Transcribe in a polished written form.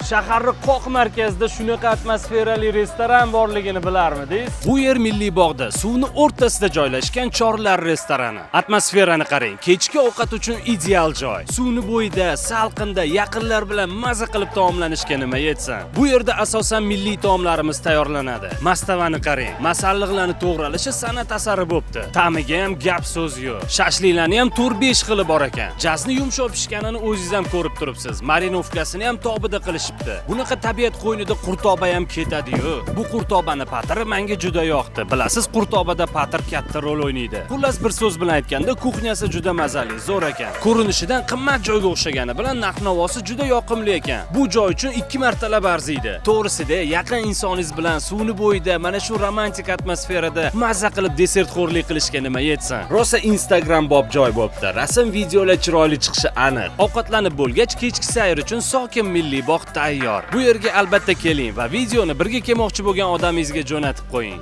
Shaharning qoq markazida shunaqa atmosferali restoran borligini bilarmidingiz? Bu yer Milliy bog'da, suvning o'rtasida joylashgan Chorlar restorani. Atmosferani qarang, kechki ovqat uchun ideal joy. Suvning bo'yida, salqinda yaqinlar bilan maza qilib taomlanishga nima yetsin. Bu yerda asosan milliy taomlarimiz tayyorlanadi. Mastavani qarang, masalliqlarning to'g'ralishi san'at asari bo'pti. Ta'miga ham gap so'z yo'q. Shashliklarni ham 4-5 xili bor ekan. Jasni yumshoq pishganini o'zingiz ham ko'rib turibsiz. Marinovkasini ham tobida qilishibdi. Bunaqa tabiat qo'ynida qurtoba ham ketadi-yu. Bu qurtobani patri menga juda yoqdi. Bilasiz, qurtobada patr katta rol o'ynaydi. Xullas bir so'z bilan aytganda, kuxnyasi juda mazali, zo'r ekan. Ko'rinishidan qimmat joyga o'xshagani bilan narx-navosi juda yoqimli ekan. Bu joy uchun 2 martalab arziydi. To'g'risida, yaqin insoningiz bilan suvni bo'yida mana shu romantik atmosferada maza qilib desertxo'rlik qilishga nima yetsin. Rosa Instagram bob joy bo'pti. Rasm, videolar chiroyli chiqishi aniq. Ovqatlanib bo'lgach, kechki sayr uchun sokin Milliy bog' tayyor. Bu yerga albatta keling va videoni birga kelmoqchi bo'lgan odamingizga jo'natib qo'ying.